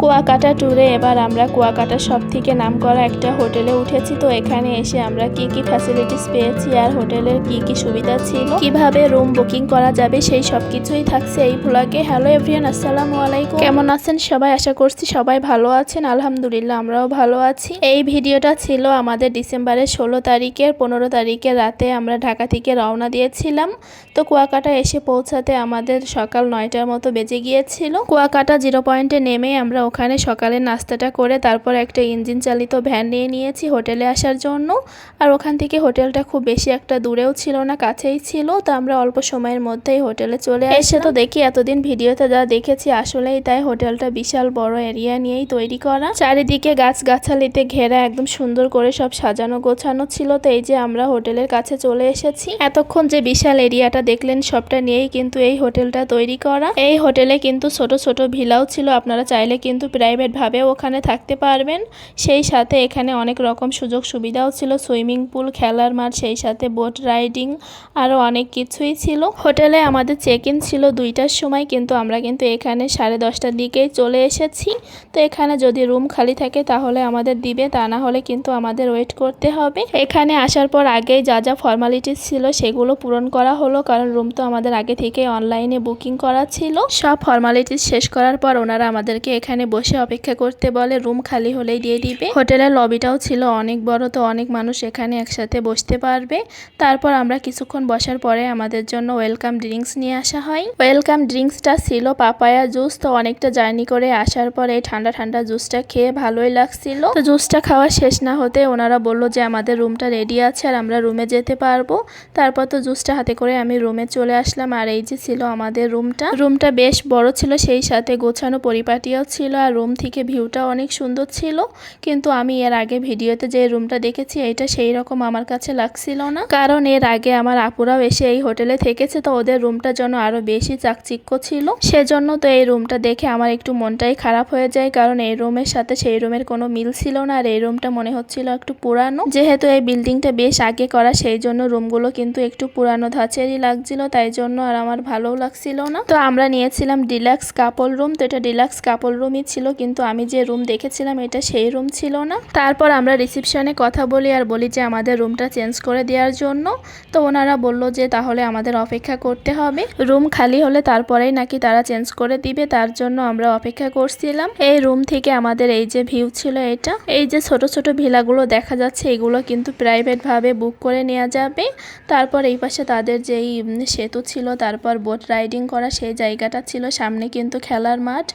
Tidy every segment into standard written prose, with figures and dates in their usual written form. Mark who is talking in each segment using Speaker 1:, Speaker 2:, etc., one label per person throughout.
Speaker 1: কুয়াকাটা ট্যুরে এবার আমরা কুয়াকাটার সবথেকে নামকরা একটা হোটেলে উঠেছি। তো এখানে এসে আমরা কি কি ফ্যাসিলিটিস পেয়েছি আর হোটেলের কি কি সুবিধা ছিল, কিভাবে রুম বুকিং করা যাবে, সেই সব কিছুই থাকছে এই ব্লগে। হ্যালো এভরিওয়ান, আসসালামু আলাইকুম। কেমন আছেন সবাই? আশা করছি সবাই ভালো আছেন। আলহামদুলিল্লাহ আমরাও ভালো আছি। এই ভিডিওটা ছিল আমাদের ডিসেম্বরের 16 তারিখের 15 তারিখের রাতে আমরা ঢাকা থেকে রওনা দিয়েছিলাম। তো কুয়াকাটা এসে পৌঁছাতে আমাদের সকাল 9টার মতো বেজে গিয়েছিল। কুয়াকাটা 0 পয়েন্টে নেমে আমরা ওখানে সকালে নাস্তাটা করে তারপর একটা ইঞ্জিন চালিত ভ্যান নিয়ে নিয়েছি হোটেলে আসার জন্য। আর ওখান থেকে হোটেলটা খুব বেশি একটা দূরেও ছিল না, কাছেই ছিল। তো আমরা অল্প সময়ের মধ্যেই হোটেলে চলে এসে তো দেখি এতদিন ভিডিওতে যা দেখেছি আসলেই তাই। হোটেলটা বিশাল বড় এরিয়া নিয়েই তৈরি করা, চারিদিকে গাছগাছালিতে ঘেরা, একদম সুন্দর করে সব সাজানো গোছানো ছিল। তো এই যে আমরা হোটেলের কাছে চলে এসেছি। এতক্ষণ যে বিশাল এরিয়াটা দেখলেন সবটা নিয়েই কিন্তু এই হোটেলটা তৈরি করা। এই হোটেলে কিন্তু ছোট ছোট ভিলাও ছিল, আপনারা চাইলে কিন্তু প্রাইভেট ভাবে ওখানে থাকতে পারবেন। সেই সাথে এখানে অনেক রকম সুযোগ সুবিধাও ছিল, সুইমিং পুল, খেলার মাঠ, সেই সাথে বোট রাইডিং, আরো অনেক কিছুই ছিল। হোটেলে আমাদের চেক ইন ছিল 2টার সময়, কিন্তু আমরা কিন্তু এখানে 10:30টার দিকেই চলে এসেছি। তো এখানে যদি রুম খালি থাকে তাহলে আমাদের দিবে, তা না হলে কিন্তু আমাদের ওয়েট করতে হবে। এখানে আসার পর আগেই যা যা ফর্মালিটিস ছিল সেগুলো পূরণ করা হলো, কারণ রুম তো আমাদের আগে থেকে অনলাইনে বুকিং করা ছিল। সব ফর্মালিটিস শেষ করার পর ওনারা আমাদেরকে এখানে বসে অপেক্ষা করতে বলে, রুম খালি হলেই দিয়ে দিবে। হোটেলের লবিটাও ছিল অনেক বড়, তো অনেক মানুষ এখানে একসাথে বসতে পারবে। তারপর আমরা কিছুক্ষণ বসার পরে আমাদের জন্য ওয়েলকাম ড্রিঙ্কস নিয়ে আসা হয়। ওয়েলকাম ড্রিঙ্কসটা ছিল পাপায়া জুস। তো অনেকটা জার্নি করে আসার পর এই ঠান্ডা ঠান্ডা জুসটা খেয়ে ভালোই লাগছিল। তো জুসটা খাওয়া শেষ না হতে ওনারা বললো যে আমাদের রুমটা রেডি আছে আর আমরা রুমে যেতে পারবো। তারপর তো জুসটা হাতে করে আমি রুমে চলে আসলাম। আর এই যে ছিল আমাদের রুমটা বেশ বড় ছিল, সেই সাথে গোছানো পরিপাটিও ছিল। আর রুম থেকে ভিউটা অনেক সুন্দর ছিল, কিন্তু আমি এর আগে ভিডিওতে যে রুমটা দেখেছি এটা সেই রকম আমার কাছে লাগছিল না, কারণ এর আগে আমার আপুরাও এসে এই হোটেলে থেকেছে। তো ওদের রুমটা যেন আরো বেশি চাকচিক্য ছিল, সেজন্য তো এই রুমটা দেখে আমার একটু মনটাই খারাপ হয়ে যায়, কারণ এই রুমের সাথে সেই রুমের কোনো মিল ছিল না। আর এই রুমটা মনে হচ্ছিল একটু পুরানো, যেহেতু এই বিল্ডিংটা বেশ আগে করা, সেই জন্য রুমগুলো কিন্তু একটু পুরানো ধাঁচেরই লাগছিল, তাই জন্য আর আমার ভালোও লাগছিল না। তো আমরা নিয়েছিলাম ডিলাক্স কাপল রুম। তো এটা ডিলাক্স কাপল রুমই ছিল, কিন্তু আমি যে রুম দেখেছিলাম এটা সেই রুম ছিল না। তারপর আমরা রিসেপশনে কথা বলি আর বলি যে আমাদের রুমটা চেঞ্জ করে দেওয়ার জন্য। তো ওনারা বলল যে তাহলে আমাদের অপেক্ষা করতে হবে, রুম খালি হলে তারপরেই নাকি তারা চেঞ্জ করে দিবে। তার জন্য আমরা অপেক্ষা করছিলাম। এই রুম থেকে আমাদের এই যে ভিউ ছিল এটা, এই যে ছোট ছোট ভিলাগুলো দেখা যাচ্ছে এগুলো কিন্তু প্রাইভেট ভাবে বুক করে নেওয়া যাবে। তারপর এই পাশে তাদের যেই সেতু ছিল, তারপর বোট রাইডিং করা সেই জায়গাটা ছিল, সামনে কিন্তু খেলার মাঠ,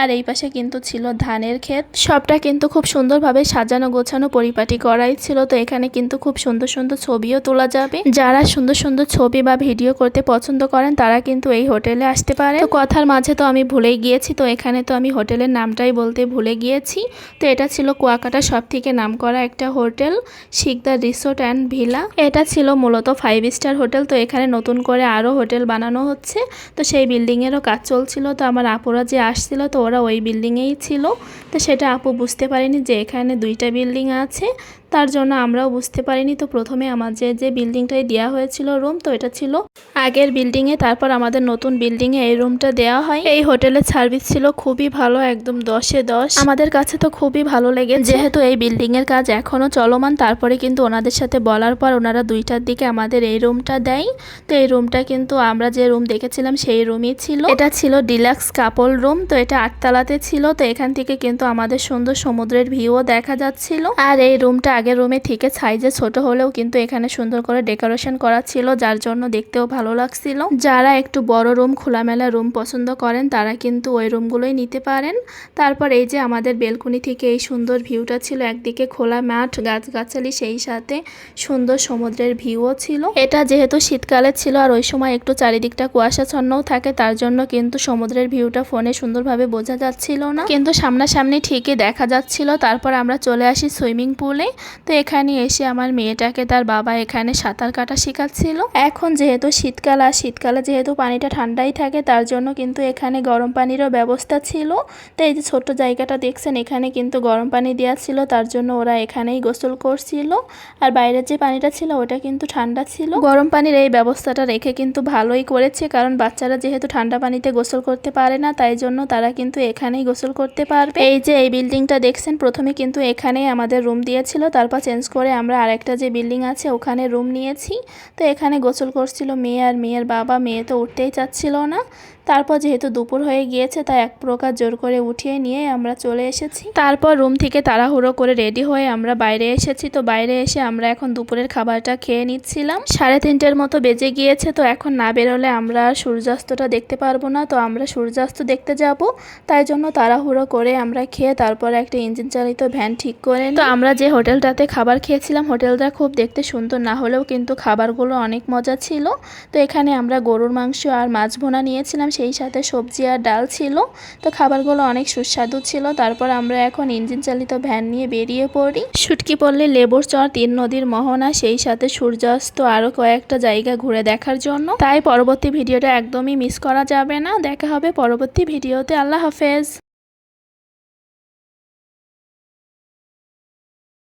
Speaker 1: আর এই পাশে কিন্তু ছিল ধানের ক্ষেত। সবটা কিন্তু খুব সুন্দরভাবে সাজানো গোছানো পরিপাটি করাই ছিল। তো এখানে কিন্তু খুব সুন্দর সুন্দর ছবিও তোলা যাবে। যারা সুন্দর সুন্দর ছবি বা ভিডিও করতে পছন্দ করেন তারা কিন্তু এই হোটেলে আসতে পারে। তো কথার মাঝে তো আমি ভুলেই গিয়েছি, তো এখানে তো আমি হোটেলের নামটাই বলতে ভুলে গিয়েছি। তো এটা ছিল কুয়াকাটার সবথেকে নামকরা একটা হোটেল, শিকদার রিসোর্ট অ্যান্ড ভিলা। এটা ছিল মূলত 5 স্টার হোটেল। তো এখানে নতুন করে আরো হোটেল বানানো হচ্ছে, তো সেই বিল্ডিং এরও কাজ চলছিল। তো আমার আপুরা যে আসছিল তো ওরা ওই বিল্ডিং এই ছিল। তো সেটা আপু বুঝতে পারিনি যে এখানে 2টা বিল্ডিং আছে, তার জন্য আমরাও বুঝতে পারিনি। তো প্রথমে আমাদের যে বিল্ডিংটাই দেওয়া হয়েছিল রুম, তো এটা ছিল আগের বিল্ডিংয়ে, তারপর আমাদের নতুন বিল্ডিংয়ে এই রুমটা দেওয়া হয়। এই হোটেলের সার্ভিস ছিল খুবই ভালো, একদম 10-এ 10। আমাদের কাছে তো খুবই ভালো লেগেছে, যেহেতু এই বিল্ডিং এর কাজ এখনো চলমান। তারপরে কিন্তু ওনাদের সাথে বলার পর ওনারা 2টার দিকে আমাদের এই রুমটা দেয়। তো এই রুমটা কিন্তু আমরা যে রুম দেখেছিলাম সেই রুমই ছিল। এটা ছিল ডিলাক্স কাপল রুম। তো এটা 8 তলাতে ছিল। তো এখান থেকে কিন্তু আমাদের সুন্দর সমুদ্রের ভিউও দেখা যাচ্ছিল। আর এই রুমটা আগের রুমে থেকে সাইজে ছোট হলেও কিন্তু এখানে সুন্দর করে ডেকোরেশন করা ছিল, যার জন্য দেখতেও ভালো লাগছিল। যারা একটু বড় রুম, খোলামেলা রুম পছন্দ করেন তারা কিন্তু ওই রুমগুলোই নিতে পারেন। তারপর এই যে আমাদের বেলকনি থেকে এই সুন্দর ভিউটা ছিল, একদিকে খোলা মাঠ, গাছগাছালি, সেই সাথে সুন্দর সমুদ্রের ভিউও ছিল। এটা যেহেতু শীতকালে ছিল আর ওই সময় একটু চারিদিকটা কুয়াশাচ্ছন্নও থাকে, তার জন্য কিন্তু সমুদ্রের ভিউটা ফোনে সুন্দরভাবে বোঝা যাচ্ছিল না, কিন্তু সামনাসামনি ঠিকই দেখা যাচ্ছিল। তারপর আমরা চলে আসি সুইমিং পুলে। তো এখানে এসে আমার মেয়েটাকে তার বাবা এখানে সাঁতার কাটা শেখাচ্ছিল। এখন যেহেতু শীতকাল, আর শীতকালে যেহেতু পানিটা ঠান্ডাই থাকে, তার জন্য কিন্তু এখানে গরম পানিরও ব্যবস্থা ছিল। তো এই যে ছোট্ট জায়গাটা দেখছেন, এখানে কিন্তু গরম পানি দেওয়া ছিল, তার জন্য ওরা এখানেই গোসল করছিল। আর বাইরের যে পানিটা ছিল ওটা কিন্তু ঠান্ডা ছিল। গরম পানির এই ব্যবস্থাটা রেখে কিন্তু ভালোই করেছে, কারণ বাচ্চারা যেহেতু ঠান্ডা পানিতে গোসল করতে পারে না, তাই জন্য তারা কিন্তু এখানেই গোসল করতে পারবে। এই এই যে এই বিল্ডিংটা দেখছেন, প্রথমে কিন্তু এখানেই আমাদের রুম দিয়েছিল, তারপর চেঞ্জ করে আমরা আরেকটা যে বিল্ডিং আছে ওখানে রুম নিয়েছি। তো এখানে গোসল করছিল মেয়ে আর মেয়ের বাবা। মেয়ে তো উঠতেই চাচ্ছিল না। তারপর যেহেতু দুপুর হয়ে গিয়েছে তাই এক প্রকার জোর করে উঠিয়ে নিয়ে আমরা চলে এসেছি। তারপর রুম থেকে তাড়াহুড়ো করে রেডি হয়ে আমরা বাইরে এসেছি। তো বাইরে এসে আমরা এখন দুপুরের খাবারটা খেয়ে নিচ্ছিলাম। 3:30-এর মতো বেজে গিয়েছে। তো এখন না বেরোলে আমরা সূর্যাস্তটা দেখতে পারবো না। তো আমরা সূর্যাস্ত দেখতে যাব, তাই জন্য তাড়াহুড়ো করে আমরা খেয়ে তারপর একটা ইঞ্জিন চালিত ভ্যান ঠিক করে নিই। তো আমরা যে হোটেলটাতে খাবার খেয়েছিলাম, হোটেলটা খুব দেখতে সুন্দর না হলেও কিন্তু খাবারগুলো অনেক মজা ছিল। তো এখানে আমরা গরুর মাংস আর মাছ ভুনা নিয়েছিলাম, সেই সাথে সবজি আর ডাল ছিল। তো খাবারগুলো অনেক সুস্বাদু ছিল। তারপর আমরা এখন ইঞ্জিন চালিত ভ্যান নিয়ে বেরিয়ে পড়ি। শুটকি পল্লী, লেবুর চর, 3 নদীর মোহনা, সেই সাথে সূর্যাস্ত আরও কয়েকটা জায়গা ঘুরে দেখার জন্য। তাই পরবর্তী ভিডিওটা একদমই মিস করা যাবে না। দেখা হবে পরবর্তী ভিডিওতে। আল্লাহ হাফেজ।